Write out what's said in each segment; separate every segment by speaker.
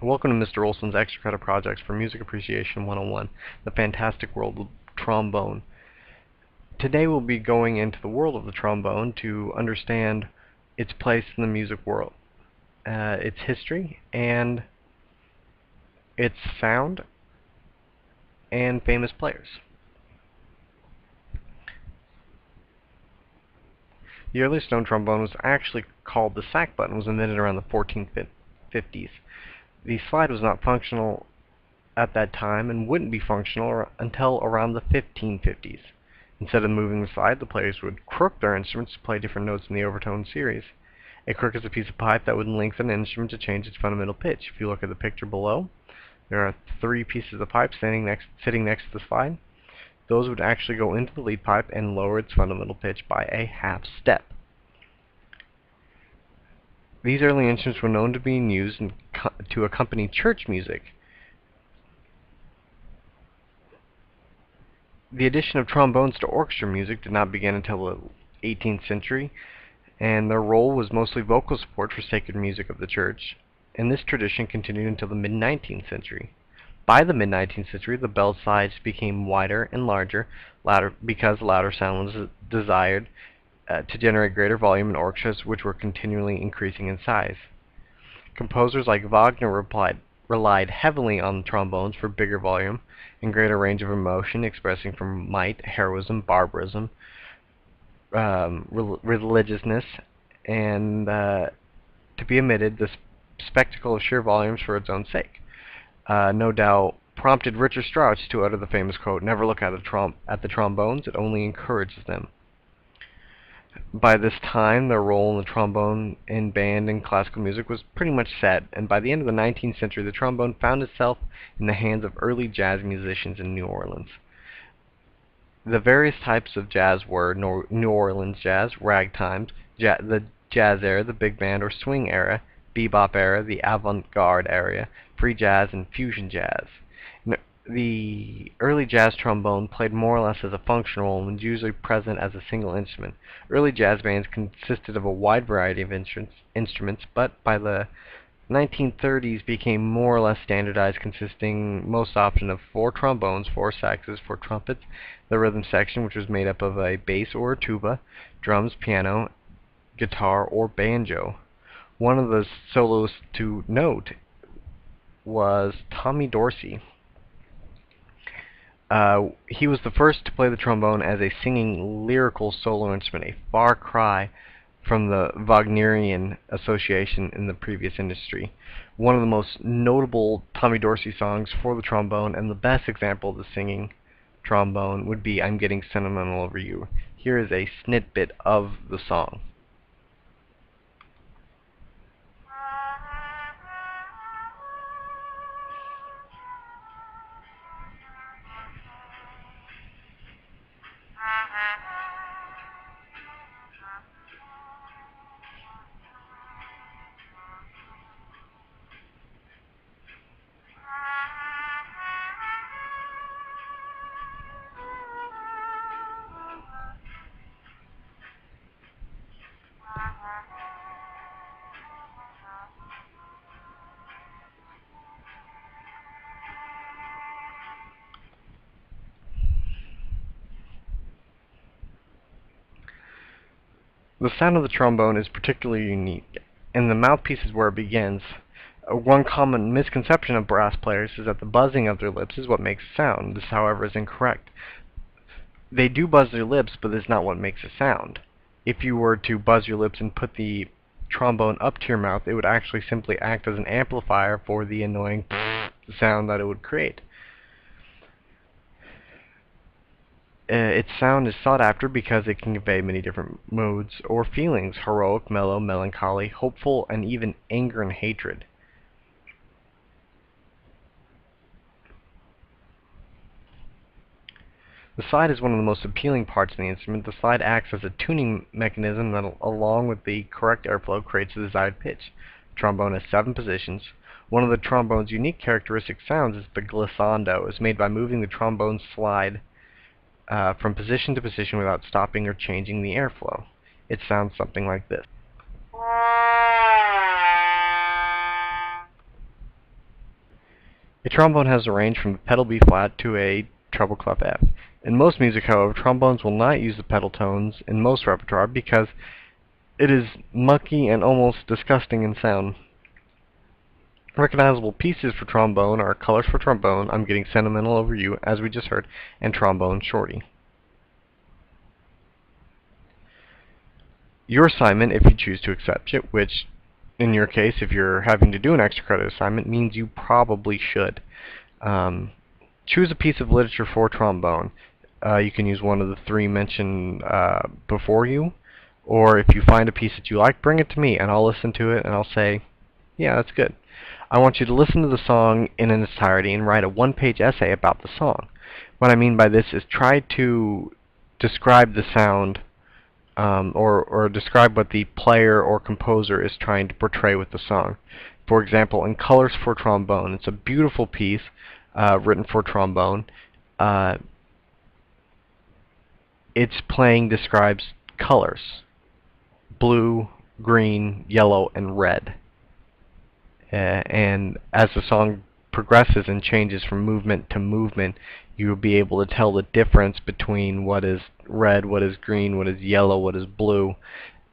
Speaker 1: Welcome to Mr. Olson's Extra Credit Projects for Music Appreciation 101, the fantastic world of trombone. Today we'll be going into the world of the trombone to understand its place in the music world, its history, and its sound, and famous players. The earliest known trombone was actually called the sack button, was invented around the 1450s. The slide was not functional at that time and wouldn't be functional until around the 1550s. Instead of moving the slide, the players would crook their instruments to play different notes in the overtone series. A crook is a piece of pipe that would lengthen an instrument to change its fundamental pitch. If you look at the picture below, there are three pieces of pipe sitting next to the slide. Those would actually go into the lead pipe and lower its fundamental pitch by a half step. These early instruments were known to be used to accompany church music. The addition of trombones to orchestra music did not begin until the 18th century, and their role was mostly vocal support for sacred music of the church, and this tradition continued until the mid-19th century. By the mid-19th century, the bell sides became wider and larger, because louder sound was desired to generate greater volume in orchestras, which were continually increasing in size. Composers like Wagner relied heavily on trombones for bigger volume and greater range of emotion, expressing from might, heroism, barbarism, religiousness, and to be omitted, the spectacle of sheer volumes for its own sake. No doubt prompted Richard Strauss to utter the famous quote, "Never look at the trombones, it only encourages them." By this time, their role in the trombone in band and classical music was pretty much set, and by the end of the 19th century, the trombone found itself in the hands of early jazz musicians in New Orleans. The various types of jazz were New Orleans jazz, ragtime, the jazz era, the big band or swing era, bebop era, the avant-garde era, free jazz, and fusion jazz. The early jazz trombone played more or less as a functional role and was usually present as a single instrument. Early jazz bands consisted of a wide variety of instruments, but by the 1930s became more or less standardized, consisting most often of 4 trombones, 4 saxes, 4 trumpets, the rhythm section, which was made up of a bass or a tuba, drums, piano, guitar, or banjo. One of the soloists to note was Tommy Dorsey. He was the first to play the trombone as a singing lyrical solo instrument, a far cry from the Wagnerian association in the previous industry. One of the most notable Tommy Dorsey songs for the trombone, and the best example of the singing trombone, would be "I'm Getting Sentimental Over You." Here is a snippet of the song. The sound of the trombone is particularly unique, and the mouthpiece is where it begins. One common misconception of brass players is that the buzzing of their lips is what makes a sound. This, however, is incorrect. They do buzz their lips, but this is not what makes a sound. If you were to buzz your lips and put the trombone up to your mouth, it would actually simply act as an amplifier for the annoying sound that it would create. Its sound is sought after because it can convey many different moods or feelings: heroic, mellow, melancholy, hopeful, and even anger and hatred. The slide is one of the most appealing parts of the instrument. The slide acts as a tuning mechanism that, along with the correct airflow, creates the desired pitch. The trombone has 7 positions. One of the trombone's unique characteristic sounds is the glissando. It's made by moving the trombone slide from position to position without stopping or changing the airflow. It sounds something like this. A trombone has a range from the pedal B flat to a treble clef F. In most music, however, trombones will not use the pedal tones in most repertoire because it is mucky and almost disgusting in sound. Recognizable pieces for trombone are Colors for Trombone, I'm Getting Sentimental Over You, as we just heard, and Trombone Shorty. Your assignment, if you choose to accept it, which in your case, if you're having to do an extra credit assignment, means you probably should. Choose a piece of literature for trombone. You can use one of the three mentioned before you, or if you find a piece that you like, bring it to me and I'll listen to it and I'll say, yeah, that's good. I want you to listen to the song in its entirety and write a one-page essay about the song. What I mean by this is try to describe the sound or describe what the player or composer is trying to portray with the song. For example, in Colors for Trombone, it's a beautiful piece written for trombone. Its playing describes colors: blue, green, yellow, and red. And as the song progresses and changes from movement to movement, you will be able to tell the difference between what is red, what is green, what is yellow, what is blue,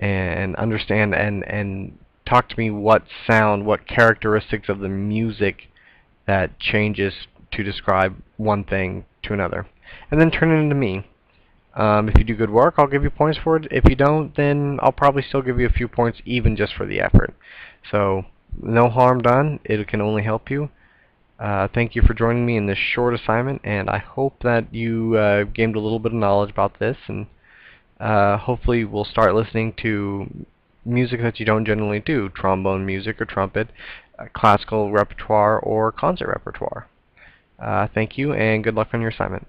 Speaker 1: and understand and talk to me what sound, what characteristics of the music that changes to describe one thing to another. And then turn it into me. If you do good work, I'll give you points for it. If you don't, then I'll probably still give you a few points even just for the effort. So, no harm done. It can only help you. Thank you for joining me in this short assignment, and I hope that you gained a little bit of knowledge about this, and hopefully we'll start listening to music that you don't generally do: trombone music or trumpet, classical repertoire, or concert repertoire. Thank you, and good luck on your assignment.